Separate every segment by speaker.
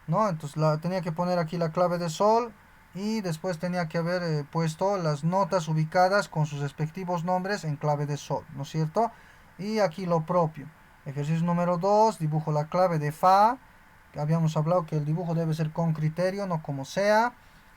Speaker 1: ¿no? Entonces tenía que poner aquí la clave de sol y después tenía que haber puesto las notas ubicadas con sus respectivos nombres en clave de sol, ¿no es cierto? Y aquí lo propio. Ejercicio número 2, dibujo la clave de fa. Habíamos hablado que el dibujo debe ser con criterio, no como sea.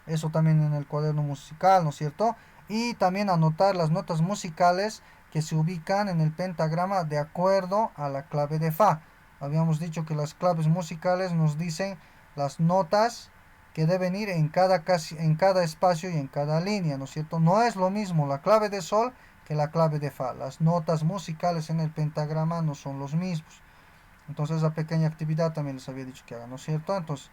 Speaker 1: Eso también en el cuaderno musical, ¿no es cierto? Y también anotar las notas musicales que se ubican en el pentagrama de acuerdo a la clave de fa. Habíamos dicho que las claves musicales nos dicen las notas que deben ir en cada espacio y en cada línea, ¿no es cierto? No es lo mismo la clave de sol que la clave de fa. Las notas musicales en el pentagrama no son los mismos. Entonces esa pequeña actividad también les había dicho que hagan, ¿no es cierto? Entonces,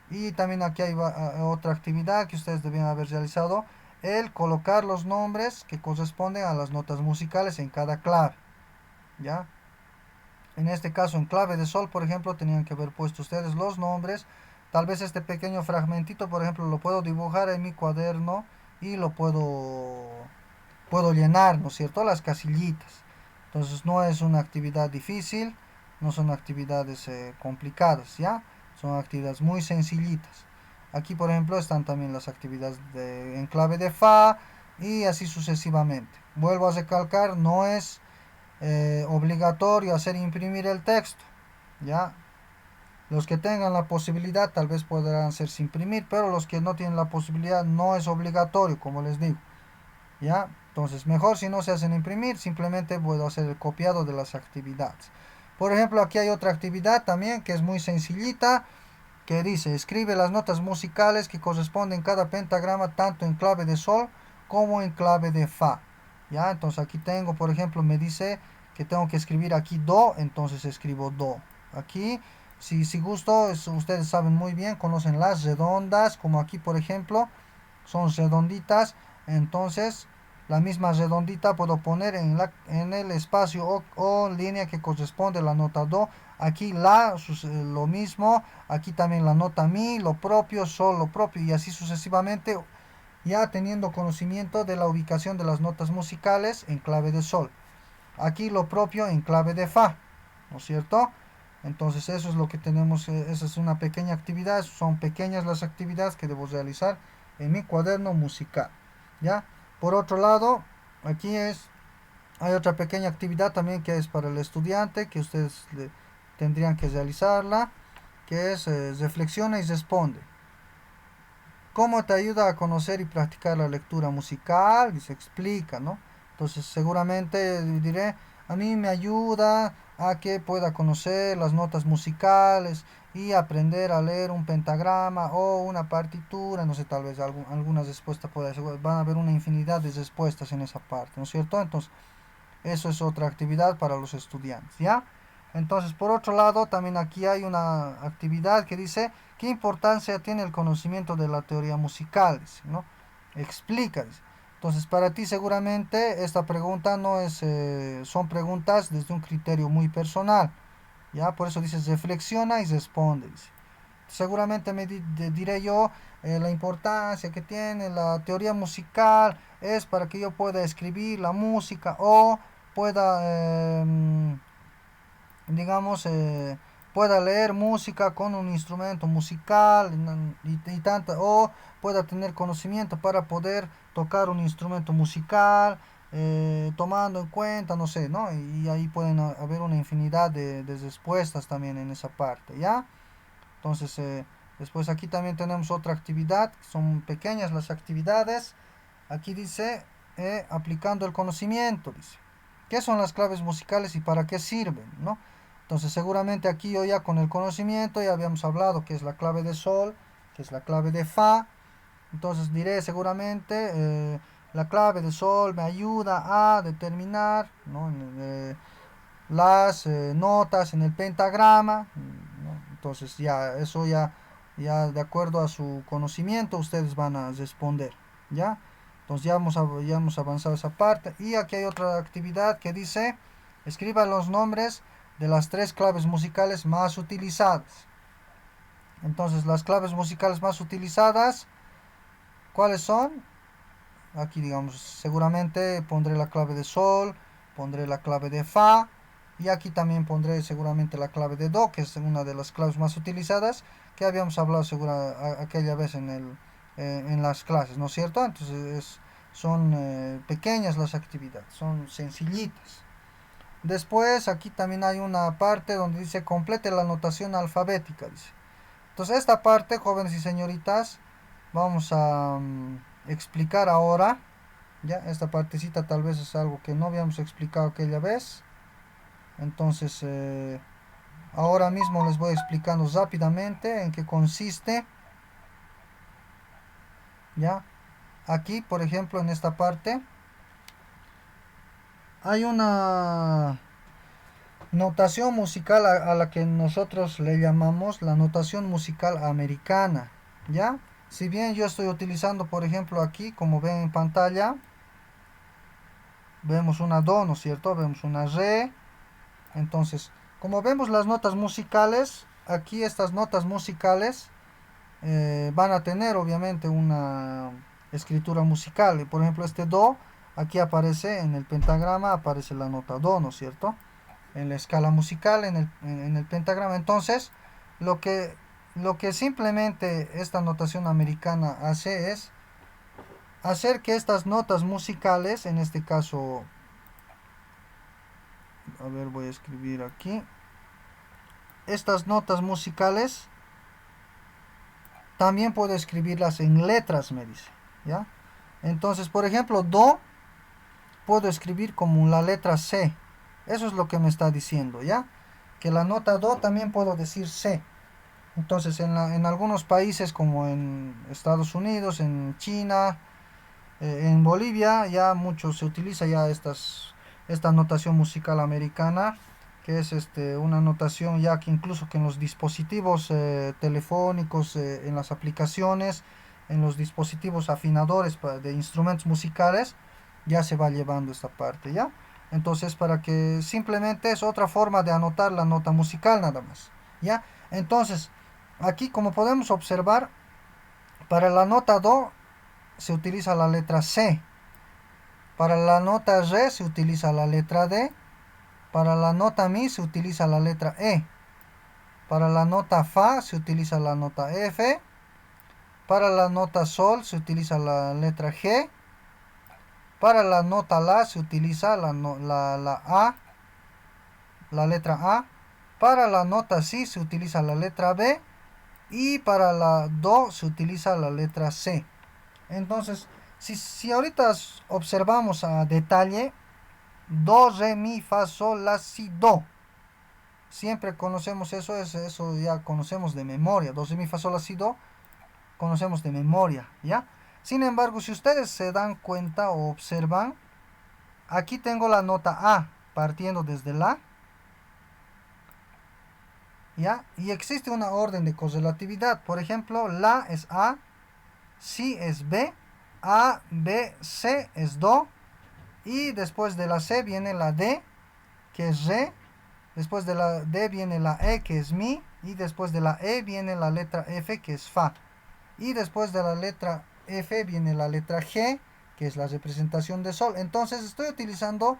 Speaker 1: y también aquí hay otra actividad que ustedes debían haber realizado, el colocar los nombres que corresponden a las notas musicales en cada clave, ¿ya? En este caso, en clave de sol, por ejemplo, tenían que haber puesto ustedes los nombres. Tal vez este pequeño fragmentito, por ejemplo, lo puedo dibujar en mi cuaderno y lo puedo llenar, ¿no es cierto? Las casillitas. Entonces no es una actividad difícil, no son actividades complicadas, ¿ya? Son actividades muy sencillitas. Aquí, por ejemplo, están también las actividades en clave de fa y así sucesivamente. Vuelvo a recalcar, no es obligatorio hacer imprimir el texto, ¿ya? Los que tengan la posibilidad tal vez podrán hacerse imprimir, pero los que no tienen la posibilidad no es obligatorio, como les digo, ¿ya? Entonces, mejor si no se hacen imprimir, simplemente puedo hacer el copiado de las actividades. Por ejemplo, aquí hay otra actividad también que es muy sencillita, que dice, escribe las notas musicales que corresponden cada pentagrama tanto en clave de sol como en clave de fa. ¿Ya? Entonces aquí tengo, por ejemplo, me dice que tengo que escribir aquí do, entonces escribo do. Aquí, si gusto, ustedes saben muy bien, conocen las redondas, como aquí, por ejemplo, son redonditas, entonces la misma redondita puedo poner en el espacio o línea que corresponde a la nota do. Aquí la, lo mismo, aquí también la nota mi, lo propio, sol, lo propio y así sucesivamente, ya teniendo conocimiento de la ubicación de las notas musicales en clave de sol. Aquí lo propio en clave de fa, ¿no es cierto? Entonces eso es lo que tenemos, esa es una pequeña actividad, son pequeñas las actividades que debo realizar en mi cuaderno musical, ¿ya? Por otro lado, aquí hay otra pequeña actividad también que es para el estudiante, que ustedes tendrían que realizarla, que es reflexiona y responde. ¿Cómo te ayuda a conocer y practicar la lectura musical? Y se explica, ¿no? Entonces seguramente diré, a mí me ayuda a que pueda conocer las notas musicales y aprender a leer un pentagrama o una partitura, no sé, tal vez algunas respuestas puede ser, van a haber una infinidad de respuestas en esa parte, ¿no es cierto? Entonces, eso es otra actividad para los estudiantes, ¿ya? Entonces, por otro lado, también aquí hay una actividad que dice, ¿qué importancia tiene el conocimiento de la teoría musical? Dice, ¿no? Explica, dice. Entonces, para ti seguramente esta pregunta no es, son preguntas desde un criterio muy personal, ¿ya? Por eso dices, reflexiona y responde, dice. Seguramente diré yo, la importancia que tiene la teoría musical es para que yo pueda escribir la música o pueda, digamos, pueda leer música con un instrumento musical y tanta, o pueda tener conocimiento para poder tocar un instrumento musical, tomando en cuenta, no sé, ¿no? Y ahí pueden haber una infinidad de respuestas también en esa parte, ¿ya? Entonces, después aquí también tenemos otra actividad, son pequeñas las actividades. Aquí dice, aplicando el conocimiento, dice. ¿Qué son las claves musicales y para qué sirven? ¿No? Entonces, seguramente aquí yo ya con el conocimiento ya habíamos hablado que es la clave de sol, que es la clave de fa. Entonces diré seguramente, la clave de sol me ayuda a determinar, ¿no? Las notas en el pentagrama, ¿no? Entonces ya eso ya de acuerdo a su conocimiento ustedes van a responder, ¿ya? Entonces ya hemos avanzado esa parte y aquí hay otra actividad que dice escriba los nombres de las tres claves musicales más utilizadas. Entonces las claves musicales más utilizadas, ¿cuáles son? Aquí digamos seguramente pondré la clave de sol, pondré la clave de fa, Y aquí también pondré seguramente la clave de do, que es una de las claves más utilizadas, que habíamos hablado aquella vez en las clases, ¿no es cierto? Entonces son pequeñas las actividades, son sencillitas. Después aquí también hay una parte donde dice complete la notación alfabética, dice. Entonces esta parte, jóvenes y señoritas, vamos a explicar ahora. Ya, esta partecita tal vez es algo que no habíamos explicado aquella vez. Entonces, ahora mismo les voy explicando rápidamente en qué consiste. Ya, aquí, por ejemplo, en esta parte, hay una notación musical a la que nosotros le llamamos la notación musical americana. Ya, si bien yo estoy utilizando, por ejemplo, aquí, como ven en pantalla, vemos una do, ¿no es cierto? Vemos una re. Entonces, como vemos las notas musicales, aquí estas notas musicales van a tener obviamente una escritura musical. Por ejemplo, este do, aquí aparece en el pentagrama, aparece la nota do, ¿no es cierto? En la escala musical, en el pentagrama. Entonces, lo que, lo que simplemente esta notación americana hace es hacer que estas notas musicales, en este caso, a ver, voy a escribir aquí, estas notas musicales también puedo escribirlas en letras, me dice, ¿ya? Entonces, por ejemplo, do puedo escribir como la letra C. Eso es lo que me está diciendo, ¿ya? Que la nota do también puedo decir C. Entonces, en algunos países como en Estados Unidos, en China, en Bolivia, ya mucho se utiliza ya esta notación musical americana, que es una notación ya que incluso que en los dispositivos telefónicos, en las aplicaciones, en los dispositivos afinadores de instrumentos musicales, ya se va llevando esta parte, ¿ya? Entonces, para que simplemente es otra forma de anotar la nota musical nada más, ¿ya? Entonces, aquí como podemos observar, para la nota do se utiliza la letra C. Para la nota re se utiliza la letra D. Para la nota mi se utiliza la letra E. Para la nota fa se utiliza la nota F. Para la nota sol se utiliza la letra G. Para la nota la se utiliza la A, la letra A. Para la nota si se utiliza la letra B. Y para la do se utiliza la letra C. Entonces, si ahorita observamos a detalle, do, re, mi, fa, sol, la, si, do. Siempre conocemos eso, eso ya conocemos de memoria. Do, re, mi, fa, sol, la, si, do, conocemos de memoria, ¿ya? Sin embargo, si ustedes se dan cuenta o observan, aquí tengo la nota A partiendo desde la, ¿ya? Y existe una orden de correlatividad. Por ejemplo, la es A, si es B, A, B, C es do, y después de la C viene la D, que es re. Después de la D viene la E, que es mi. Y después de la E viene la letra F, que es fa. Y después de la letra F viene la letra G, que es la representación de sol. Entonces estoy utilizando,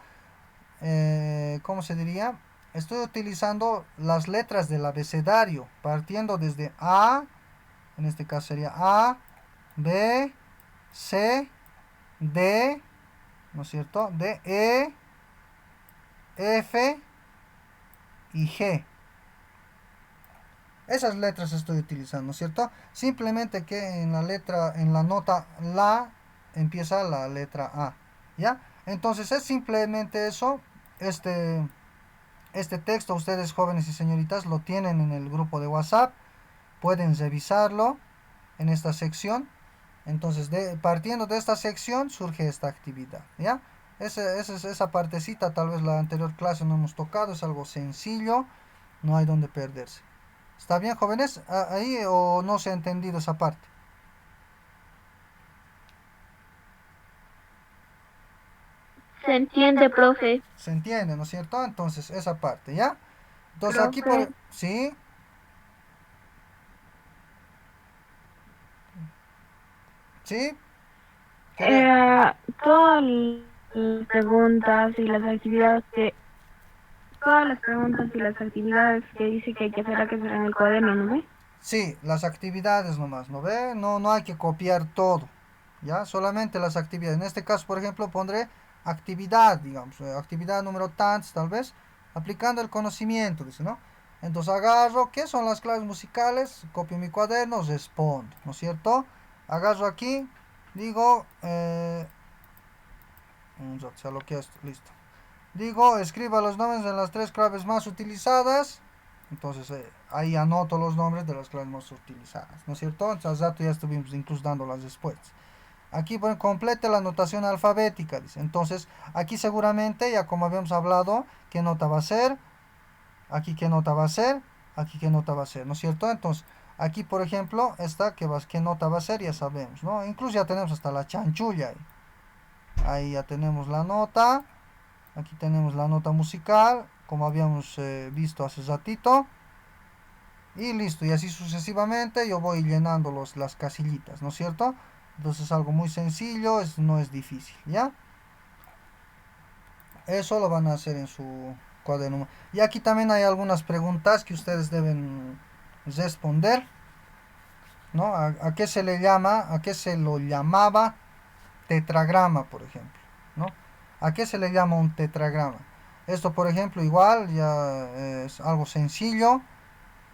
Speaker 1: ¿cómo se diría? Estoy utilizando las letras del abecedario, partiendo desde A, en este caso sería A, B, C, D, ¿no es cierto? D, E, F y G. Esas letras estoy utilizando, ¿cierto? Simplemente que en la nota la empieza la letra A, ¿ya? Entonces es simplemente eso. Este, este texto ustedes jóvenes y señoritas lo tienen en el grupo de WhatsApp. Pueden revisarlo en esta sección. Entonces, partiendo de esta sección surge esta actividad, ¿ya? Esa partecita, tal vez la anterior clase no hemos tocado, es algo sencillo, no hay donde perderse. ¿Está bien, jóvenes? ¿Ahí o no se ha entendido esa parte?
Speaker 2: Se entiende, profe.
Speaker 1: ¿Se entiende, no es cierto? Entonces, esa parte, ¿ya? Entonces, aquí
Speaker 2: Profe,
Speaker 1: por... ¿Sí? ¿Sí? ¿Quiere?
Speaker 2: todas las preguntas y las actividades que todas las preguntas y las actividades que dice que hay que hacer, que será en el cuaderno, ¿no ve?
Speaker 1: Sí, las actividades nomás, ¿no ve? No, no hay que copiar todo, ¿ya? Solamente las actividades. En este caso, por ejemplo, pondré actividad, digamos, actividad número tantos, tal vez, aplicando el conocimiento, dice, ¿no? Entonces agarro, ¿qué son las claves musicales? Copio mi cuaderno, respondo, ¿no es cierto? Agarro aquí, digo, ya lo que es, listo. Digo, escriba los nombres de las tres claves más utilizadas. Entonces ahí anoto los nombres de las claves más utilizadas, ¿no es cierto? Entonces rato ya estuvimos incluso dando las respuestas. Aquí bueno, complete la notación alfabética, dice. Entonces aquí seguramente, ya como habíamos hablado, qué nota va a ser, aquí qué nota va a ser, aquí qué nota va a ser, ¿no es cierto? Entonces aquí por ejemplo, esta qué nota va a ser, ya sabemos, ¿no? Incluso ya tenemos hasta la chanchulla ahí. Ahí ya tenemos la nota. Aquí tenemos la nota musical, como habíamos visto hace ratito. Y listo, y así sucesivamente yo voy llenando las casillitas, ¿no es cierto? Entonces es algo muy sencillo, no es difícil, ¿ya? Eso lo van a hacer en su cuaderno. Y aquí también hay algunas preguntas que ustedes deben responder, ¿no? A qué se le llama, a qué se lo llamaba tetragrama, por ejemplo, ¿no? ¿A qué se le llama un tetragrama? Esto, por ejemplo, igual ya es algo sencillo,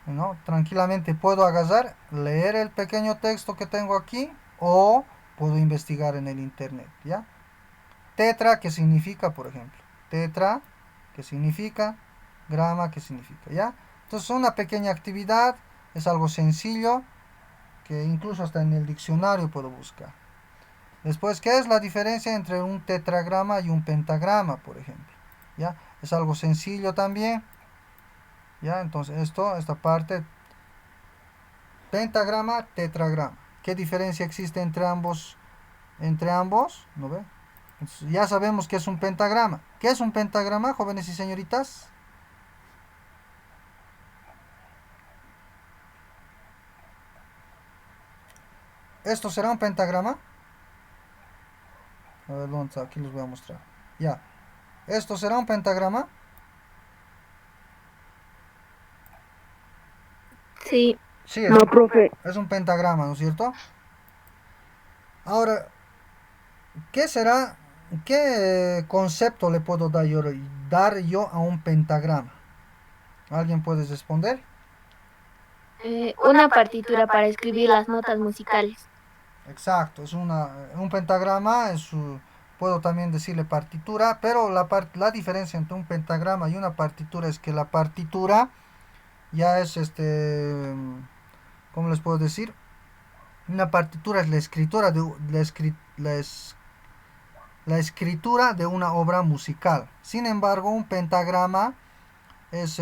Speaker 1: ¿no? Tranquilamente puedo agarrar, leer el pequeño texto que tengo aquí o puedo investigar en el internet, ¿ya? Tetra, ¿qué significa, por ejemplo? Tetra, ¿qué significa? Grama, ¿qué significa? ¿Ya? Entonces, una pequeña actividad, es algo sencillo que incluso hasta en el diccionario puedo buscar. Después, ¿qué es la diferencia entre un tetragrama y un pentagrama, por ejemplo? ¿Ya? Es algo sencillo también. ¿Ya? Entonces, esta parte, pentagrama, tetragrama. ¿Qué diferencia existe entre ambos? Entre ambos, ¿no ve? Entonces, ya sabemos que es un pentagrama. ¿Qué es un pentagrama, jóvenes y señoritas? ¿Esto será un pentagrama? A ver, ¿dónde está? Aquí les voy a mostrar. Ya. ¿Esto será un pentagrama?
Speaker 2: Sí.
Speaker 1: Sí,
Speaker 2: No, profe.
Speaker 1: es un pentagrama, ¿no es cierto? Ahora, ¿qué será, qué concepto le puedo dar yo a un pentagrama? ¿Alguien puede responder?
Speaker 2: Una partitura para escribir las notas musicales.
Speaker 1: Exacto, un pentagrama, puedo también decirle partitura, pero la diferencia entre un pentagrama y una partitura es que la partitura ya es ¿cómo les puedo decir? Una partitura es la escritura de la escritura de una obra musical. Sin embargo, un pentagrama es,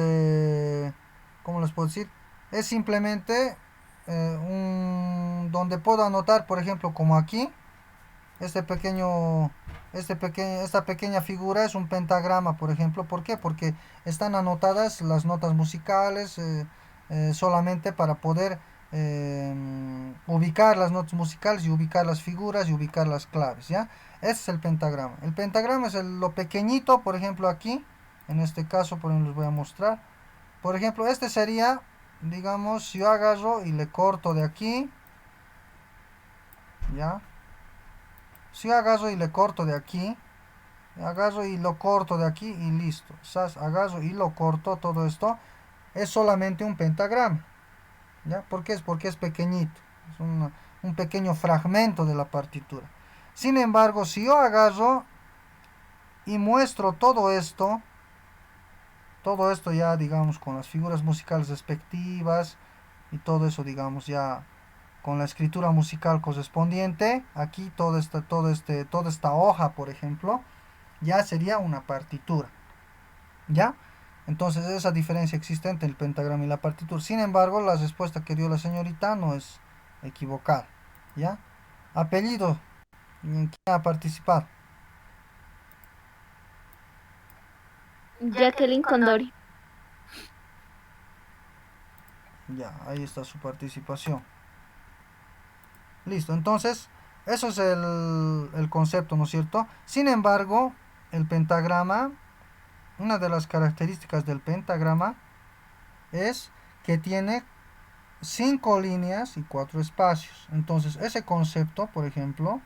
Speaker 1: ¿cómo les puedo decir? Es simplemente donde puedo anotar, por ejemplo, como aquí, este pequeño, esta pequeña figura es un pentagrama, por ejemplo. ¿Por qué? Porque están anotadas las notas musicales solamente para poder ubicar las notas musicales y ubicar las figuras y ubicar las claves, ¿ya? Ese es el pentagrama. El pentagrama es lo pequeñito, por ejemplo, aquí. En este caso, por ejemplo, les voy a mostrar. Por ejemplo, este sería, digamos, si yo agarro y le corto de aquí, ¿ya? Si yo agarro y le corto de aquí, agarro y lo corto de aquí y listo. ¿Sabes? Agarro y lo corto, todo esto es solamente un pentagrama, ¿ya? ¿Por qué es? Porque es pequeñito, es un pequeño fragmento de la partitura. Sin embargo, si yo agarro y muestro todo esto ya, digamos, con las figuras musicales respectivas y todo eso, digamos, ya con la escritura musical correspondiente, aquí toda esta hoja, por ejemplo, ya sería una partitura, ¿ya? Entonces esa diferencia existe entre el pentagrama y la partitura. Sin embargo, la respuesta que dio la señorita no es equivocada, ¿ya? Apellido, ¿quién ha participado?
Speaker 2: Jacqueline Condori.
Speaker 1: Ya, ahí está su participación. Listo, entonces, eso es el concepto, ¿no es cierto? Sin embargo, el pentagrama una de las características del pentagrama es que tiene 5 líneas y 4 espacios. Entonces ese concepto, por ejemplo,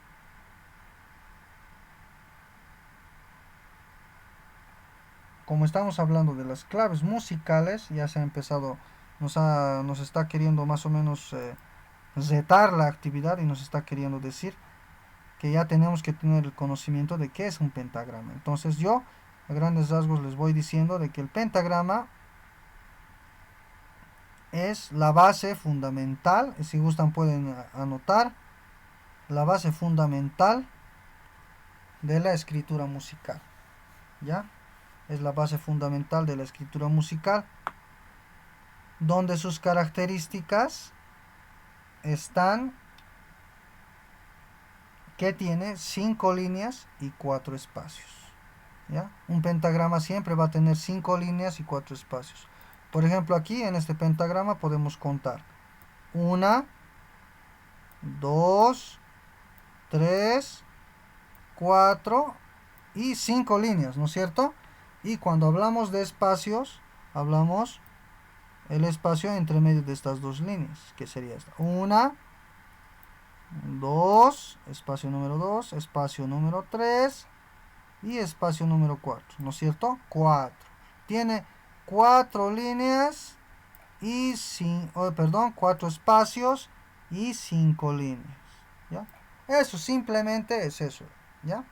Speaker 1: como estamos hablando de las claves musicales, ya se ha empezado, nos está queriendo más o menos retar la actividad y nos está queriendo decir que ya tenemos que tener el conocimiento de qué es un pentagrama. Entonces yo a grandes rasgos les voy diciendo de que el pentagrama es la base fundamental, si gustan pueden anotar, la base fundamental de la escritura musical. ¿Ya? Es la base fundamental de la escritura musical, donde sus características están que tiene 5 líneas y 4 espacios. ¿Ya? Un pentagrama siempre va a tener 5 líneas y 4 espacios. Por ejemplo, aquí en este pentagrama podemos contar 1, 2, 3, 4 y 5 líneas, ¿no es cierto? Y cuando hablamos de espacios, hablamos el espacio entre medio de estas dos líneas, que sería esta. 1, 2, espacio número 2, espacio número 3 y espacio número 4, ¿no es cierto? 4. Tiene 4 líneas y 4 espacios y 5 líneas. ¿Ya? Eso simplemente es eso. ¿Ya?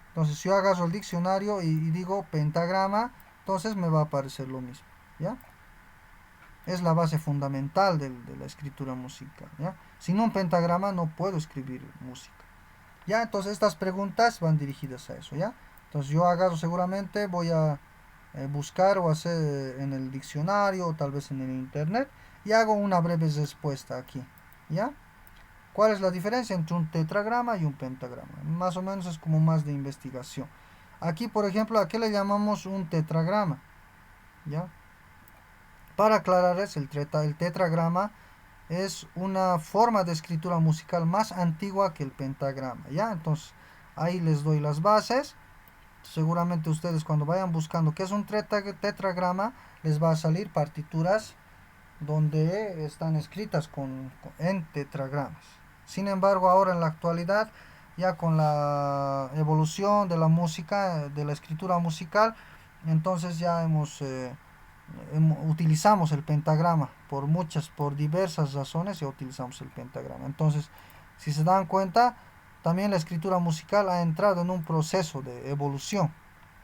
Speaker 1: Entonces si yo agarro el diccionario y digo pentagrama, entonces me va a aparecer lo mismo. ¿Ya? Es la base fundamental de la escritura musical. ¿Ya? Sin un pentagrama no puedo escribir música. ¿Ya? Entonces estas preguntas van dirigidas a eso. ¿Ya? Entonces yo agarro seguramente, voy a buscar o hacer en el diccionario o tal vez en el internet y hago una breve respuesta aquí. ¿Ya? ¿Cuál es la diferencia entre un tetragrama y un pentagrama? Más o menos es como más de investigación. Aquí, por ejemplo, ¿a qué le llamamos un tetragrama? ¿Ya? Para aclararles, el tetragrama es una forma de escritura musical más antigua que el pentagrama. ¿Ya? Entonces, ahí les doy las bases. Seguramente ustedes cuando vayan buscando qué es un tetragrama, les va a salir partituras donde están escritas en tetragramas. Sin embargo, ahora en la actualidad, ya con la evolución de la música, de la escritura musical, entonces ya utilizamos el pentagrama por diversas razones, ya utilizamos el pentagrama. Entonces, si se dan cuenta, también la escritura musical ha entrado en un proceso de evolución.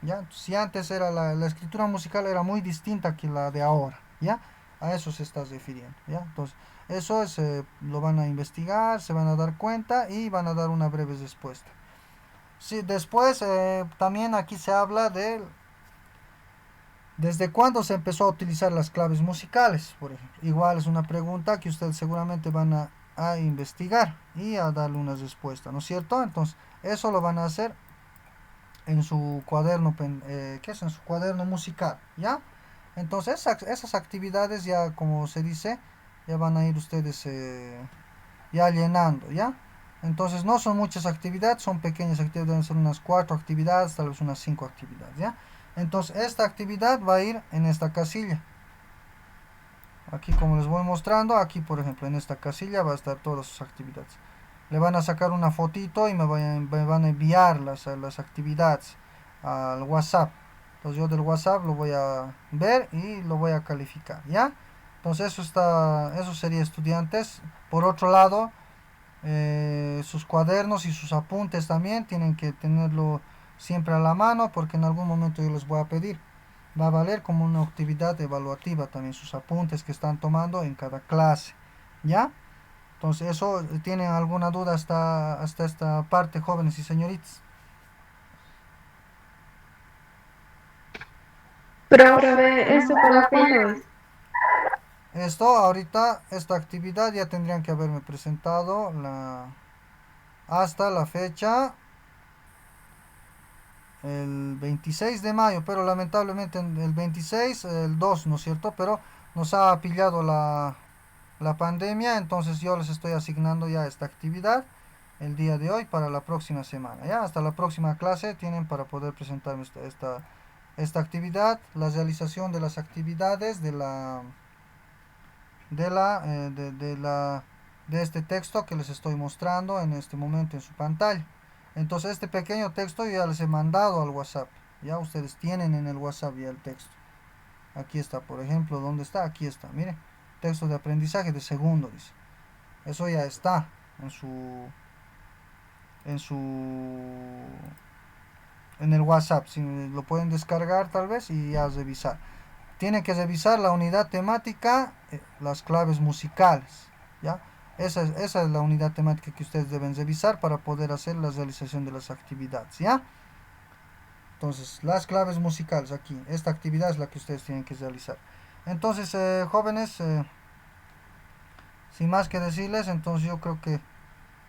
Speaker 1: ¿Ya? Si antes era la escritura musical era muy distinta que la de ahora, ¿ya? A eso se está refiriendo, ¿ya? Entonces, eso lo van a investigar, se van a dar cuenta y van a dar una breve respuesta. Sí, después también aquí se habla de desde cuándo se empezó a utilizar las claves musicales, por ejemplo. Igual es una pregunta que ustedes seguramente van a investigar y a darle una respuesta, ¿no es cierto? Entonces, eso lo van a hacer en su cuaderno, ¿qué es? En su cuaderno musical, ¿ya? Entonces esas actividades ya, como se dice, ya van a ir ustedes ya llenando, ¿ya? Entonces no son muchas actividades, son pequeñas actividades, deben ser unas 4 actividades, tal vez unas 5 actividades, ¿ya? Entonces esta actividad va a ir en esta casilla. Aquí como les voy mostrando, aquí por ejemplo en esta casilla va a estar todas sus actividades. Le van a sacar una fotito y me van a enviar las actividades al WhatsApp. Entonces yo del WhatsApp lo voy a ver y lo voy a calificar, ¿ya? Entonces eso sería estudiantes. Por otro lado, sus cuadernos y sus apuntes también tienen que tenerlo siempre a la mano porque en algún momento yo les voy a pedir. Va a valer como una actividad evaluativa también sus apuntes que están tomando en cada clase, ¿ya? Entonces, eso, ¿tienen alguna duda hasta esta parte, jóvenes y señoritas?
Speaker 3: Profe, ¿eso para cuándo es?
Speaker 1: Ahorita, esta actividad ya tendrían que haberme presentado hasta la fecha, el 26 de mayo, pero lamentablemente el 26, el 2, ¿no es cierto? Pero nos ha pillado la pandemia, entonces yo les estoy asignando ya esta actividad el día de hoy para la próxima semana. Ya hasta la próxima clase tienen para poder presentarme esta actividad, la realización de las actividades de este texto que les estoy mostrando en este momento en su pantalla. Entonces este pequeño texto ya les he mandado al WhatsApp. Ya ustedes tienen en el WhatsApp ya el texto. Aquí está, por ejemplo, ¿dónde está? Aquí está, mire. Texto de aprendizaje de segundo, dice. Eso ya está en su en su en el WhatsApp. Si lo pueden descargar tal vez y ya revisar. Tienen que revisar la unidad temática, las claves musicales, ¿ya? Esa es la unidad temática que ustedes deben revisar para poder hacer la realización de las actividades, ¿ya? Entonces, las claves musicales aquí, esta actividad es la que ustedes tienen que realizar. Entonces, jóvenes, sin más que decirles, entonces yo creo que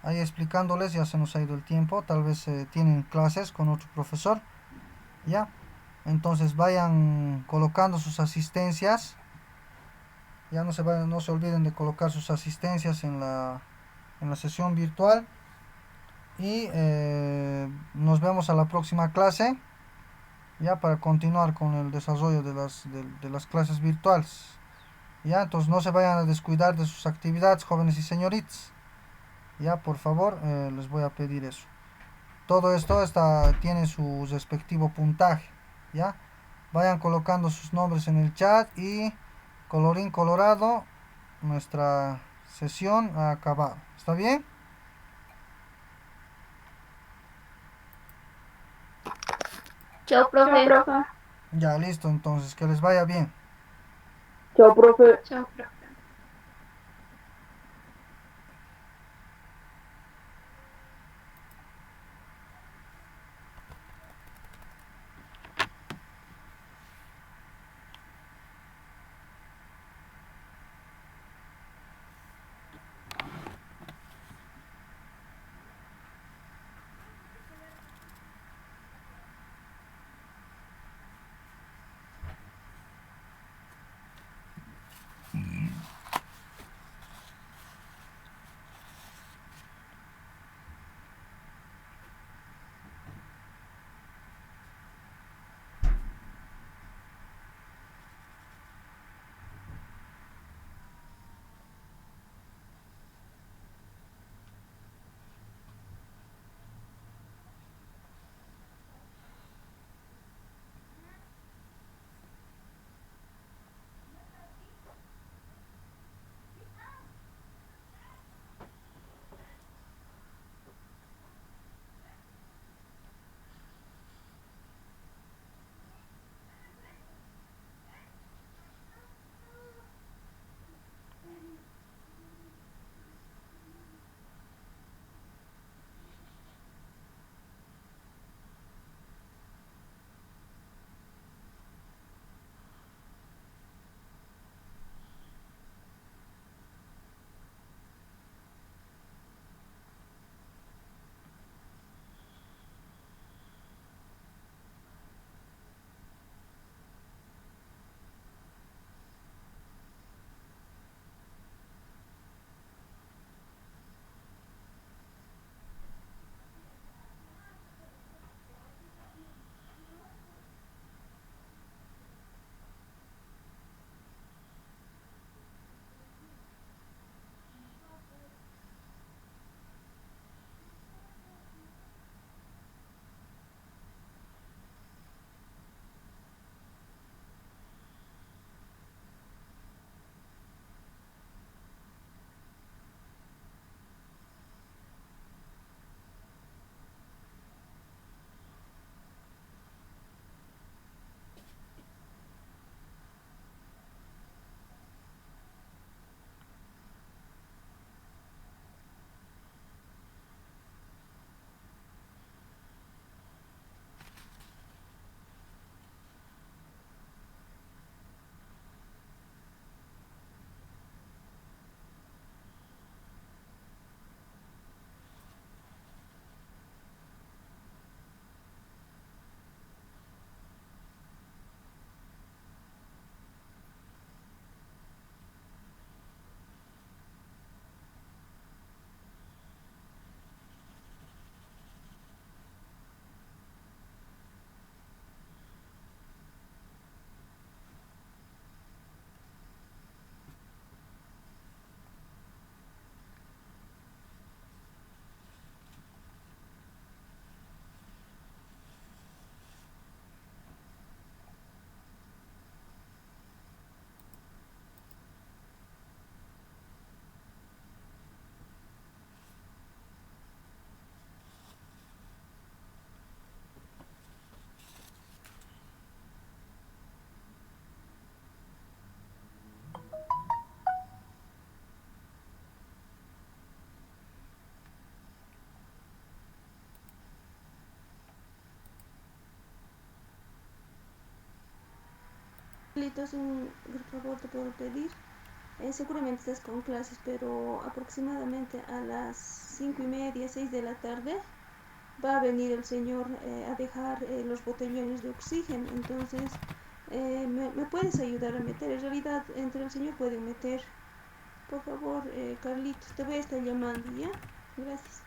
Speaker 1: ahí explicándoles ya se nos ha ido el tiempo, tal vez tienen clases con otro profesor, ¿ya? Entonces vayan colocando sus asistencias. Ya no se olviden de colocar sus asistencias en la sesión virtual. Y nos vemos a la próxima clase. Ya para continuar con el desarrollo de las clases virtuales. Ya, entonces no se vayan a descuidar de sus actividades, jóvenes y señoritas. Ya, por favor, les voy a pedir eso. Todo esto tiene su respectivo puntaje. Ya, vayan colocando sus nombres en el chat y colorín colorado, nuestra sesión ha acabado. ¿Está bien?
Speaker 2: Chao,
Speaker 3: Chao,
Speaker 2: profe.
Speaker 3: profe.
Speaker 1: Ya, listo, entonces, que les vaya bien.
Speaker 4: Chao, profe.
Speaker 3: Chao, profe.
Speaker 5: Carlitos, un favor te puedo pedir. Seguramente estás con clases, pero aproximadamente a las 5:30, 6 de la tarde va a venir el señor a dejar los botellones de oxígeno. Entonces, me puedes ayudar a meter. En realidad, entre el señor pueden meter. Por favor, Carlitos, te voy a estar llamando, ¿ya? Gracias.